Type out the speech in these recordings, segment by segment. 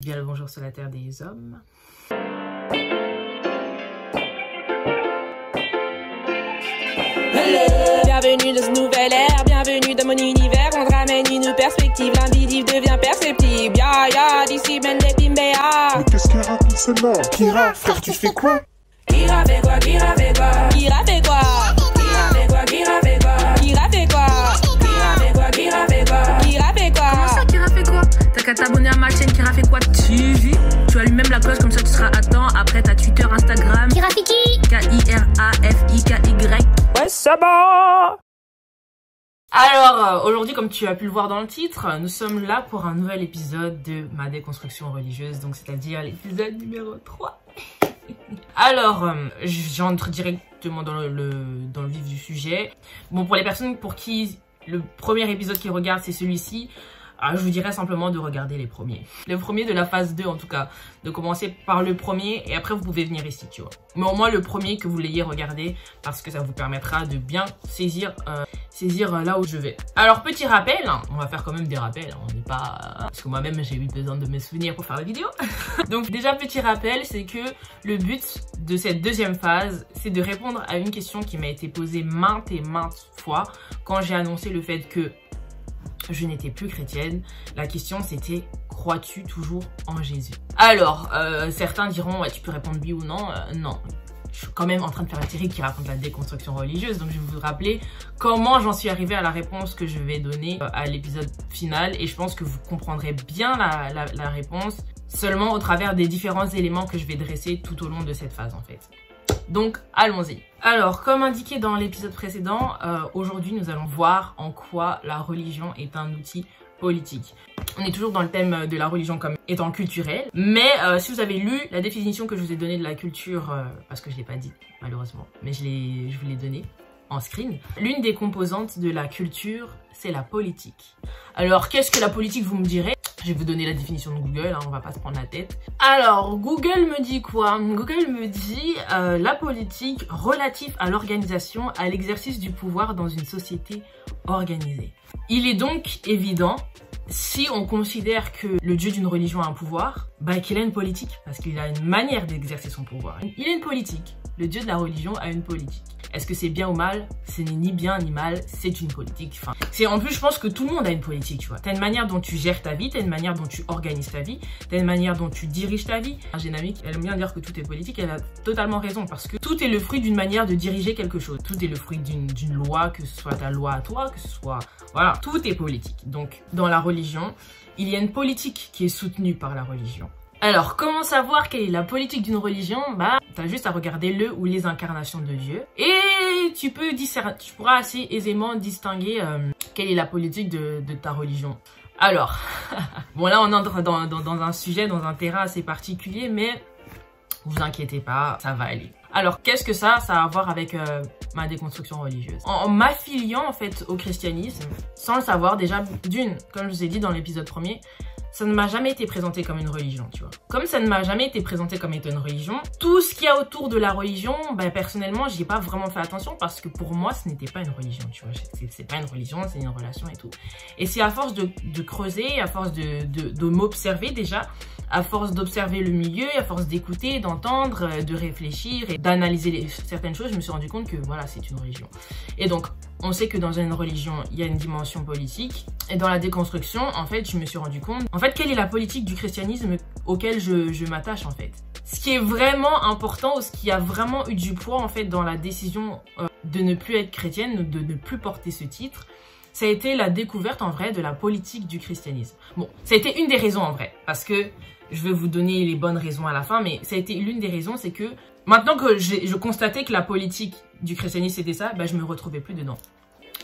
Bien le bonjour sur la terre des hommes. Bienvenue dans ce nouvel ère, bienvenue dans mon univers. On te ramène une perspective, l'invisible devient perceptible. Ya ya, d'ici ben les Pimbéa. Mais qu'est-ce qu'elle raconte celle-là? Kira, frère, tu fais quoi? Kira fait quoi, Kira fait quoi? Kira fait quoi? Kira fait quoi, Kira fait quoi? Kira fait quoi? Kira fait quoi, Kira fait quoi? Kira fait quoi? Comment ça, Kira fait quoi? T'as qu'à t'abonner à ma chaîne Kira fait quoi TV. Tu allumes même la cloche, comme ça tu seras à temps. Après t'as Twitter, Instagram. Kirafiki K-I-R-A-F-I-K-Y. Ouais, ça va. Alors, aujourd'hui, comme tu as pu le voir dans le titre, nous sommes là pour un nouvel épisode de ma déconstruction religieuse, donc c'est-à-dire l'épisode numéro 3. Alors, j'entre directement dans le vif du sujet. Bon, pour les personnes pour qui le premier épisode qu'ils regardent, c'est celui-ci, je vous dirais simplement de regarder les premiers. Le premier de la phase 2 en tout cas. De commencer par le premier et après vous pouvez venir ici, tu vois. Mais au moins le premier que vous l'ayez regardé parce que ça vous permettra de bien saisir là où je vais. Alors petit rappel, on va faire quand même des rappels, on n'est pas... Parce que moi-même j'ai eu besoin de me souvenir pour faire la vidéo. Donc déjà petit rappel, c'est que le but de cette deuxième phase, c'est de répondre à une question qui m'a été posée maintes et maintes fois quand j'ai annoncé le fait que je n'étais plus chrétienne. La question c'était, crois-tu toujours en Jésus? Alors, certains diront, ouais, tu peux répondre oui ou non. Non, je suis quand même en train de faire une série qui raconte la déconstruction religieuse, donc je vais vous rappeler comment j'en suis arrivée à la réponse que je vais donner à l'épisode final, et je pense que vous comprendrez bien la réponse seulement au travers des différents éléments que je vais dresser tout au long de cette phase en fait. Donc allons-y. Alors comme indiqué dans l'épisode précédent, aujourd'hui nous allons voir en quoi la religion est un outil politique. On est toujours dans le thème de la religion comme étant culturelle, mais si vous avez lu la définition que je vous ai donnée de la culture, parce que je ne l'ai pas dit malheureusement, mais je vous l'ai donnée en screen, l'une des composantes de la culture, c'est la politique. Alors qu'est-ce que la politique, vous me direz? Je vais vous donner la définition de Google, hein, on va pas se prendre la tête. Alors, Google me dit quoi? Google me dit la politique relative à l'organisation, à l'exercice du pouvoir dans une société organisée. Il est donc évident, si on considère que le dieu d'une religion a un pouvoir, bah qu'il a une politique, parce qu'il a une manière d'exercer son pouvoir. Il a une politique. Le dieu de la religion a une politique. Est-ce que c'est bien ou mal? Ce n'est ni bien ni mal, c'est une politique. Enfin, en plus, je pense que tout le monde a une politique, tu vois. T'as une manière dont tu gères ta vie, t'as une manière dont tu organises ta vie, t'as une manière dont tu diriges ta vie. J'ai une amie qui aime bien dire que tout est politique, elle a totalement raison, parce que tout est le fruit d'une manière de diriger quelque chose. Tout est le fruit d'une loi, que ce soit ta loi à toi, que ce soit... Voilà, tout est politique. Donc, dans la religion, il y a une politique qui est soutenue par la religion. Alors, comment savoir quelle est la politique d'une religion? Bah, t'as juste à regarder le ou les incarnations de Dieu. Et tu pourras assez aisément distinguer quelle est la politique de ta religion. Alors, bon là on entre dans un sujet, dans un terrain assez particulier, mais vous inquiétez pas, ça va aller. Alors, qu'est-ce que ça a à voir avec ma déconstruction religieuse? En m'affiliant en fait au christianisme, sans le savoir déjà, d'une, comme je vous ai dit dans l'épisode premier, ça ne m'a jamais été présenté comme une religion, tu vois. Comme ça ne m'a jamais été présenté comme étant une religion, tout ce qu'il y a autour de la religion, ben personnellement, j'y ai pas vraiment fait attention parce que pour moi, ce n'était pas une religion, tu vois. C'est pas une religion, c'est une relation et tout. Et c'est à force de creuser, à force de m'observer déjà, à force d'observer le milieu, à force d'écouter, d'entendre, de réfléchir et d'analyser certaines choses, je me suis rendu compte que voilà, c'est une religion. Et donc, on sait que dans une religion, il y a une dimension politique. Et dans la déconstruction, en fait, je me suis rendu compte, en fait, quelle est la politique du christianisme auquel je m'attache, en fait. Ce qui est vraiment important, ou ce qui a vraiment eu du poids, en fait, dans la décision de ne plus être chrétienne, de ne plus porter ce titre, ça a été la découverte, en vrai, de la politique du christianisme. Bon, ça a été une des raisons, en vrai, parce que je vais vous donner les bonnes raisons à la fin, mais ça a été l'une des raisons, c'est que maintenant que je constatais que la politique du christianisme c'était ça, bah, je me retrouvais plus dedans.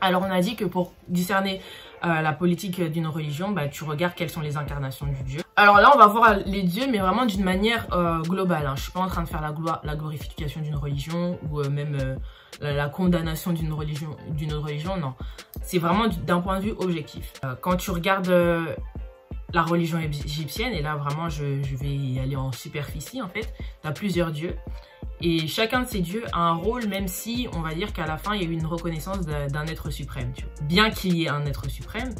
Alors on a dit que pour discerner la politique d'une religion, bah, tu regardes quelles sont les incarnations du Dieu. Alors là on va voir les dieux, mais vraiment d'une manière globale, hein. Je suis pas en train de faire la glorification d'une religion ou même la condamnation d'une religion, non. C'est vraiment d'un point de vue objectif. Quand tu regardes la religion égyptienne, et là vraiment je vais y aller en superficie en fait, tu as plusieurs dieux. Et chacun de ces dieux a un rôle, même si on va dire qu'à la fin il y a eu une reconnaissance d'un être suprême, tu vois. Bien qu'il y ait un être suprême,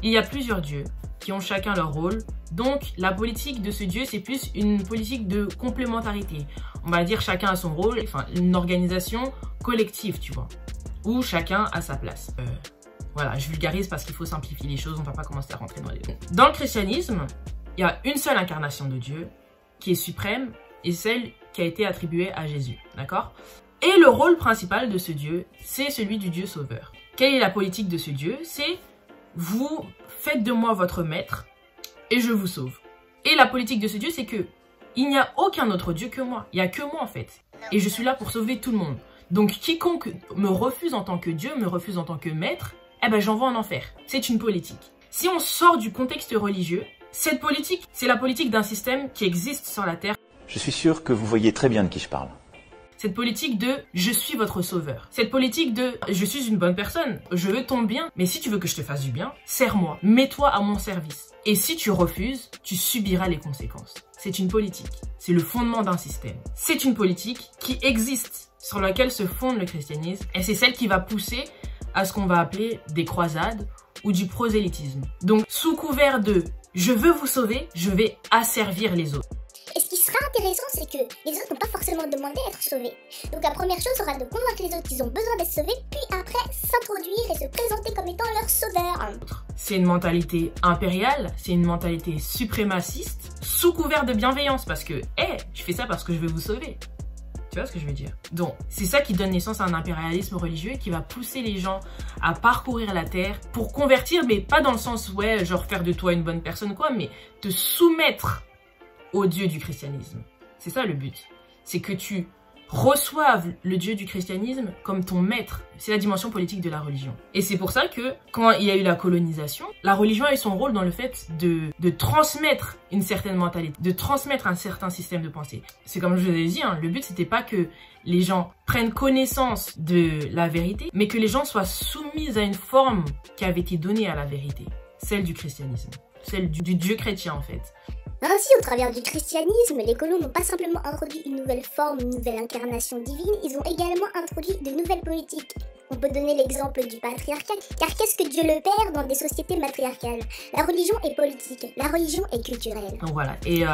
Il y a plusieurs dieux qui ont chacun leur rôle. Donc, la politique de ce dieu, c'est plus une politique de complémentarité. On va dire chacun a son rôle, enfin, une organisation collective, tu vois, où chacun a sa place. Voilà, je vulgarise parce qu'il faut simplifier les choses, on ne va pas commencer à rentrer dans les... Dans le christianisme, il y a une seule incarnation de Dieu qui est suprême et celle qui a été attribuée à Jésus, d'accord? Et le rôle principal de ce Dieu, c'est celui du Dieu sauveur. Quelle est la politique de ce Dieu? C'est vous faites de moi votre maître et je vous sauve. Et la politique de ce Dieu, c'est que il n'y a aucun autre Dieu que moi. Il n'y a que moi en fait. Et je suis là pour sauver tout le monde. Donc quiconque me refuse en tant que Dieu, me refuse en tant que maître, eh ben j'envoie en enfer. C'est une politique. Si on sort du contexte religieux, cette politique, c'est la politique d'un système qui existe sur la Terre. Je suis sûr que vous voyez très bien de qui je parle. Cette politique de « je suis votre sauveur ». Cette politique de « je suis une bonne personne, je veux ton bien, mais si tu veux que je te fasse du bien, sers-moi, mets-toi à mon service. Et si tu refuses, tu subiras les conséquences ». C'est une politique, c'est le fondement d'un système. C'est une politique qui existe, sur laquelle se fonde le christianisme, et c'est celle qui va pousser à ce qu'on va appeler des croisades ou du prosélytisme. Donc, sous couvert de « je veux vous sauver, je vais asservir les autres ». Et ce qui sera intéressant, c'est que les autres n'ont pas forcément demandé à être sauvés. Donc la première chose sera de convaincre les autres qu'ils ont besoin d'être sauvés, puis après s'introduire et se présenter comme étant leur sauveur. C'est une mentalité impériale, c'est une mentalité suprémaciste, sous couvert de bienveillance, parce que, je fais ça parce que je veux vous sauver. Tu vois ce que je veux dire? Donc, c'est ça qui donne naissance à un impérialisme religieux qui va pousser les gens à parcourir la terre pour convertir, mais pas dans le sens, ouais, genre faire de toi une bonne personne, quoi, mais te soumettre au Dieu du christianisme. C'est ça le but. C'est que tu reçoives le Dieu du christianisme comme ton maître. C'est la dimension politique de la religion. Et c'est pour ça que, quand il y a eu la colonisation, la religion a eu son rôle dans le fait de transmettre une certaine mentalité, de transmettre un certain système de pensée. C'est comme je vous l'ai dit, hein, le but c'était pas que les gens prennent connaissance de la vérité, mais que les gens soient soumis à une forme qui avait été donnée à la vérité. Celle du christianisme. Celle du Dieu chrétien en fait. Ainsi, au travers du christianisme, les colons n'ont pas simplement introduit une nouvelle forme, une nouvelle incarnation divine, ils ont également introduit de nouvelles politiques. On peut donner l'exemple du patriarcat, car qu'est-ce que Dieu le Père dans des sociétés matriarcales? La religion est politique, la religion est culturelle. Donc voilà, et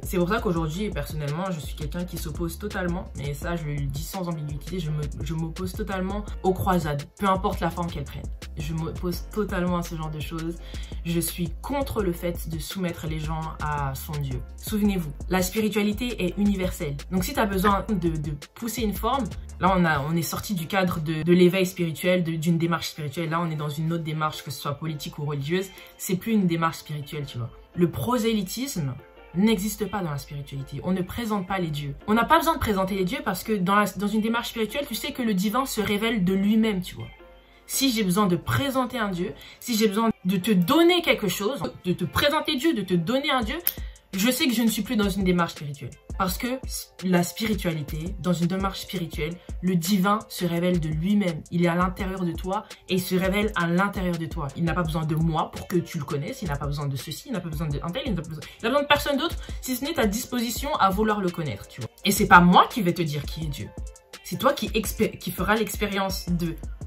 c'est pour ça qu'aujourd'hui, personnellement, je suis quelqu'un qui s'oppose totalement, et ça je le dis sans ambiguïté, je m'oppose totalement aux croisades, peu importe la forme qu'elles prennent. Je m'oppose totalement à ce genre de choses. Je suis contre le fait de soumettre les gens à son Dieu. Souvenez-vous, la spiritualité est universelle. Donc si tu as besoin de pousser une forme, là on est sorti du cadre de l'éveil spirituel, d'une démarche spirituelle. Là on est dans une autre démarche, que ce soit politique ou religieuse. C'est plus une démarche spirituelle, tu vois. Le prosélytisme n'existe pas dans la spiritualité. On ne présente pas les dieux. On n'a pas besoin de présenter les dieux parce que dans une démarche spirituelle, tu sais que le divin se révèle de lui-même, tu vois. Si j'ai besoin de présenter un Dieu, si j'ai besoin de te donner quelque chose, de te présenter Dieu, de te donner un Dieu, je sais que je ne suis plus dans une démarche spirituelle. Parce que la spiritualité, dans une démarche spirituelle, le divin se révèle de lui-même. Il est à l'intérieur de toi et il se révèle à l'intérieur de toi. Il n'a pas besoin de moi pour que tu le connaisses, il n'a pas besoin de ceci, il n'a pas besoin d'un tel, il n'a pas besoin de personne d'autre, si ce n'est ta disposition à vouloir le connaître, tu vois. Et c'est pas moi qui vais te dire qui est Dieu. C'est toi qui fera l'expérience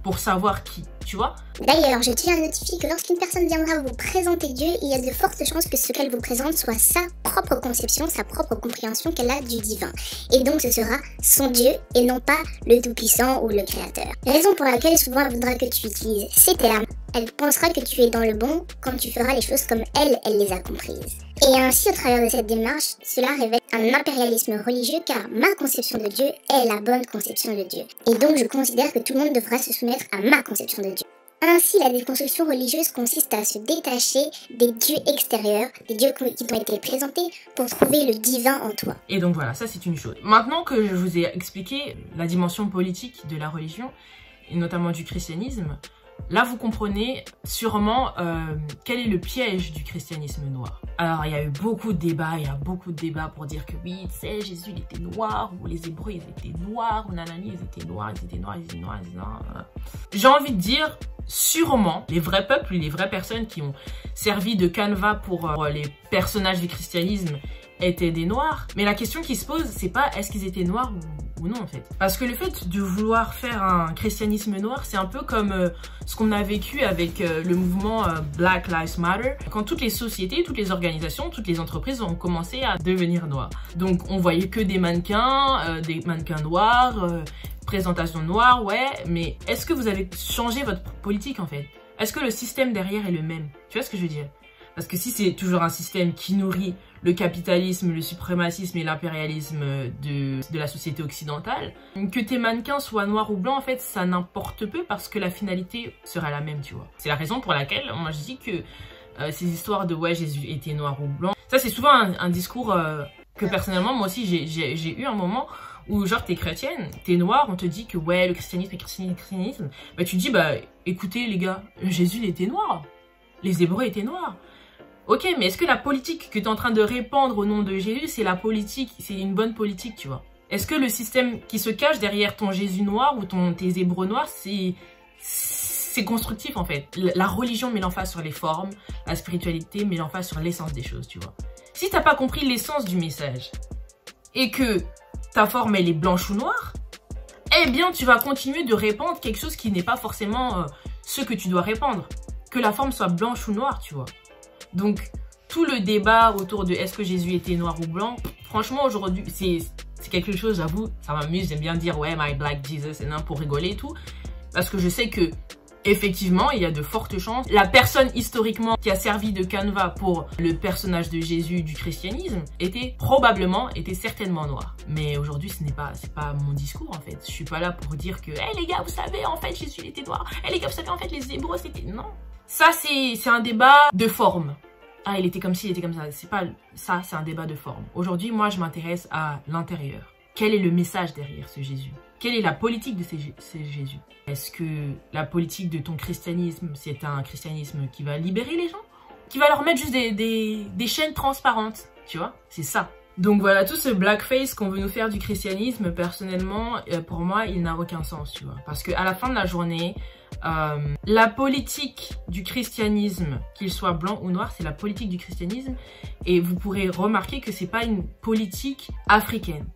pour savoir qui, tu vois. D'ailleurs, je tiens à notifier que lorsqu'une personne viendra vous présenter Dieu, il y a de fortes chances que ce qu'elle vous présente soit sa propre conception, sa propre compréhension qu'elle a du divin. Et donc ce sera son Dieu et non pas le Tout-Puissant ou le Créateur. Raison pour laquelle souvent elle voudra que tu utilises ces termes. Elle pensera que tu es dans le bon quand tu feras les choses comme elle les a comprises. Et ainsi, au travers de cette démarche, cela révèle un impérialisme religieux car ma conception de Dieu est la bonne conception de Dieu. Et donc je considère que tout le monde devra se soumettre à ma conception de Dieu. Ainsi, la déconstruction religieuse consiste à se détacher des dieux extérieurs, des dieux qui t'ont été présentés pour trouver le divin en toi. Et donc voilà, ça c'est une chose. Maintenant que je vous ai expliqué la dimension politique de la religion, et notamment du christianisme, là, vous comprenez sûrement quel est le piège du christianisme noir. Alors, il y a eu beaucoup de débats, pour dire que oui, tu sais, Jésus, il était noir, ou les Hébreux, ils étaient noirs, ou nanani, ils étaient noirs. J'ai envie de dire, sûrement, les vrais peuples, les vraies personnes qui ont servi de canevas pour les personnages du christianisme étaient des noirs. Mais la question qui se pose, c'est pas est-ce qu'ils étaient noirs ou non en fait. Parce que le fait de vouloir faire un christianisme noir, c'est un peu comme ce qu'on a vécu avec le mouvement Black Lives Matter, quand toutes les sociétés, toutes les organisations, toutes les entreprises ont commencé à devenir noires. Donc on voyait que des mannequins noirs, présentation noire, ouais, mais est-ce que vous avez changé votre politique en fait? Est-ce que le système derrière est le même? Tu vois ce que je veux dire? Parce que si c'est toujours un système qui nourrit le capitalisme, le suprémacisme et l'impérialisme de la société occidentale, que tes mannequins soient noirs ou blancs, en fait, ça n'importe peu parce que la finalité sera la même, tu vois. C'est la raison pour laquelle, moi, je dis que ces histoires de « ouais, Jésus était noir ou blanc », ça, c'est souvent un discours que personnellement, moi aussi, j'ai eu un moment où, genre, t'es chrétienne, t'es noire, on te dit que, ouais, le christianisme, bah, tu dis, bah, écoutez, les gars, Jésus, il était noir. Les Hébreux étaient noirs. Ok, mais est-ce que la politique que tu es en train de répandre au nom de Jésus, c'est la politique, c'est une bonne politique, tu vois? Est-ce que le système qui se cache derrière ton Jésus noir ou tes Hébreux noirs, c'est constructif en fait? La religion met l'emphase sur les formes, la spiritualité met l'emphase sur l'essence des choses, tu vois? Si t'as pas compris l'essence du message et que ta forme elle est blanche ou noire, eh bien tu vas continuer de répandre quelque chose qui n'est pas forcément ce que tu dois répandre. Que la forme soit blanche ou noire, tu vois? Donc, tout le débat autour de est-ce que Jésus était noir ou blanc, franchement, aujourd'hui, c'est quelque chose, j'avoue, ça m'amuse, j'aime bien dire, ouais, my black Jesus, et pour rigoler et tout, parce que je sais que, effectivement, il y a de fortes chances. La personne, historiquement, qui a servi de canevas pour le personnage de Jésus du christianisme, était certainement noire. Mais aujourd'hui, c'est pas mon discours, en fait. Je suis pas là pour dire que, hey, les gars, vous savez, en fait, Jésus, il était noir. Hey, les gars, vous savez, en fait, les Hébreux, c'était... Non. Ça, c'est un débat de forme. Ah, il était comme ci, il était comme ça. C'est pas ça, c'est un débat de forme. Aujourd'hui, moi, je m'intéresse à l'intérieur. Quel est le message derrière ce Jésus? Quelle est la politique de ce Jésus? Est-ce que la politique de ton christianisme, c'est un christianisme qui va libérer les gens? Qui va leur mettre juste des chaînes transparentes? Tu vois? C'est ça. Donc voilà, tout ce blackface qu'on veut nous faire du christianisme, personnellement, pour moi, il n'a aucun sens, tu vois. Parce qu'à la fin de la journée, la politique du christianisme, qu'il soit blanc ou noir, c'est la politique du christianisme. Et vous pourrez remarquer que c'est pas une politique africaine.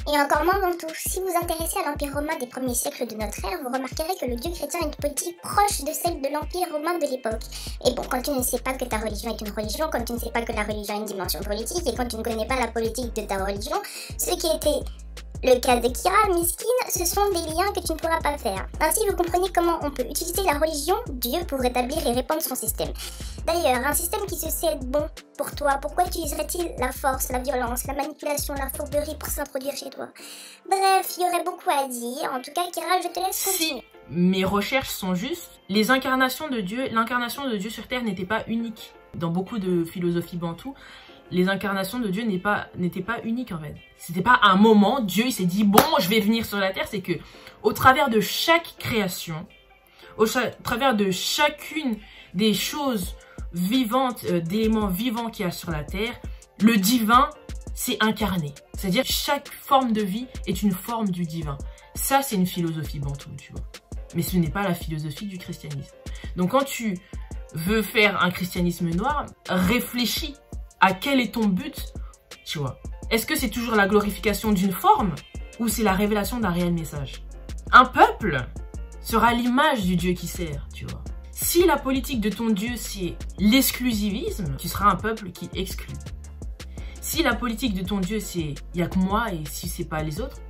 Et encore moins dans tout. Si vous vous intéressez à l'Empire romain des premiers siècles de notre ère, vous remarquerez que le dieu chrétien a une politique proche de celle de l'Empire romain de l'époque. Et bon, quand tu ne sais pas que ta religion est une religion, quand tu ne sais pas que la religion a une dimension politique, et quand tu ne connais pas la politique de ta religion, ce qui était le cas de Kira, Miskine, ce sont des liens que tu ne pourras pas faire. Ainsi, vous comprenez comment on peut utiliser la religion, Dieu, pour rétablir et répandre son système. D'ailleurs, un système qui se sait être bon pour toi, pourquoi utiliserait-il la force, la violence, la manipulation, la fourberie pour s'introduire chez toi? Bref, il y aurait beaucoup à dire. En tout cas, Kira, je te laisse continuer. Si mes recherches sont justes, l'incarnation de Dieu sur Terre n'était pas unique. Dans beaucoup de philosophies bantoues, les incarnations de Dieu n'étaient pas uniques en fait. C'était pas un moment, Dieu il s'est dit bon je vais venir sur la terre, c'est que au travers de chaque création, au travers de chacune des choses vivantes, d'éléments vivants qu'il y a sur la terre, le divin s'est incarné. C'est-à-dire chaque forme de vie est une forme du divin. Ça c'est une philosophie bantoue, tu vois. Mais ce n'est pas la philosophie du christianisme. Donc quand tu veux faire un christianisme noir, réfléchis à quel est ton but, tu vois. Est-ce que c'est toujours la glorification d'une forme ou c'est la révélation d'un réel message? Un peuple sera l'image du Dieu qui sert, tu vois. Si la politique de ton Dieu c'est l'exclusivisme, tu seras un peuple qui exclut. Si la politique de ton Dieu c'est il y a que moi et si c'est pas les autres,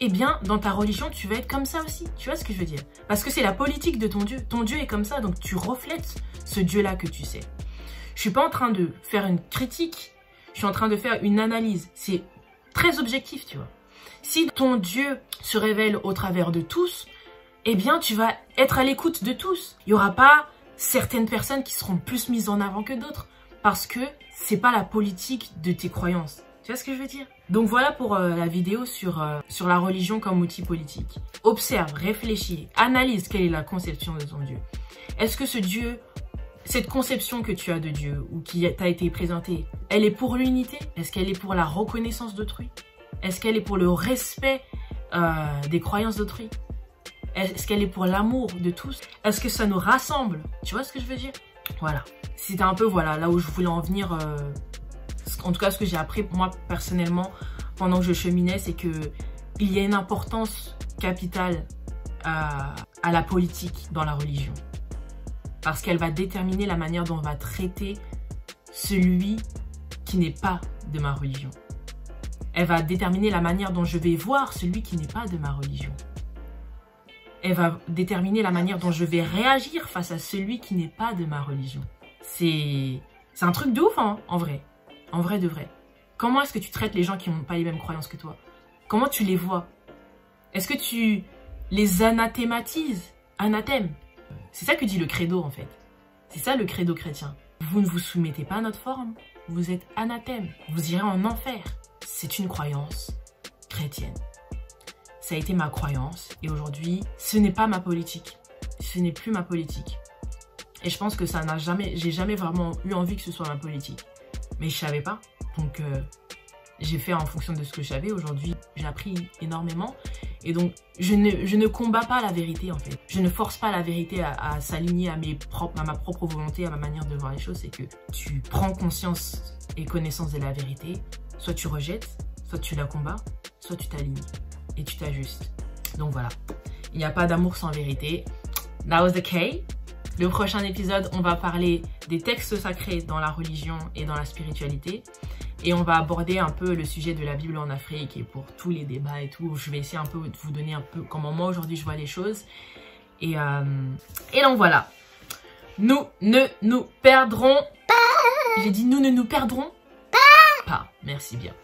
eh bien dans ta religion tu vas être comme ça aussi. Tu vois ce que je veux dire? Parce que c'est la politique de ton Dieu. Ton Dieu est comme ça, donc tu reflètes ce Dieu-là que tu sais. Je suis pas en train de faire une critique, je suis en train de faire une analyse. C'est très objectif, tu vois. Si ton Dieu se révèle au travers de tous, eh bien, tu vas être à l'écoute de tous. Il n'y aura pas certaines personnes qui seront plus mises en avant que d'autres parce que c'est pas la politique de tes croyances. Tu vois ce que je veux dire? Donc voilà pour la vidéo sur la religion comme outil politique. Observe, réfléchis, analyse quelle est la conception de ton Dieu. Est-ce que ce Dieu... Cette conception que tu as de Dieu ou qui t'a été présentée, elle est pour l'unité? Est-ce qu'elle est pour la reconnaissance d'autrui? Est-ce qu'elle est pour le respect des croyances d'autrui? Est-ce qu'elle est pour l'amour de tous? Est-ce que ça nous rassemble? Tu vois ce que je veux dire? Voilà. C'était un peu là où je voulais en venir. En tout cas, ce que j'ai appris moi personnellement pendant que je cheminais, c'est que il y a une importance capitale à la politique dans la religion. Parce qu'elle va déterminer la manière dont on va traiter celui qui n'est pas de ma religion. Elle va déterminer la manière dont je vais voir celui qui n'est pas de ma religion. Elle va déterminer la manière dont je vais réagir face à celui qui n'est pas de ma religion. C'est un truc de ouf, hein, en vrai. En vrai de vrai. Comment est-ce que tu traites les gens qui n'ont pas les mêmes croyances que toi? Comment tu les vois? Est-ce que tu les anathématises? Anathème. C'est ça que dit le credo, en fait. C'est ça le credo chrétien. Vous ne vous soumettez pas à notre forme. Vous êtes anathème. Vous irez en enfer. C'est une croyance chrétienne. Ça a été ma croyance. Et aujourd'hui, ce n'est pas ma politique. Ce n'est plus ma politique. Et je pense que ça n'a jamais... J'ai jamais vraiment eu envie que ce soit ma politique. Mais je savais pas. Donc, j'ai fait en fonction de ce que je savais. Aujourd'hui, j'ai appris énormément. Et donc, je ne combats pas la vérité, en fait. Je ne force pas la vérité à s'aligner à ma propre volonté, à ma manière de voir les choses. C'est que tu prends conscience et connaissance de la vérité. Soit tu rejettes, soit tu la combats, soit tu t'alignes et tu t'ajustes. Donc voilà. Il n'y a pas d'amour sans vérité. That was the case. Le prochain épisode, on va parler des textes sacrés dans la religion et dans la spiritualité. Et on va aborder un peu le sujet de la Bible en Afrique et pour tous les débats et tout. Je vais essayer un peu de vous donner un peu comment moi aujourd'hui je vois les choses. Et donc voilà. Nous ne nous perdrons pas. J'ai dit nous ne nous perdrons pas. Merci bien.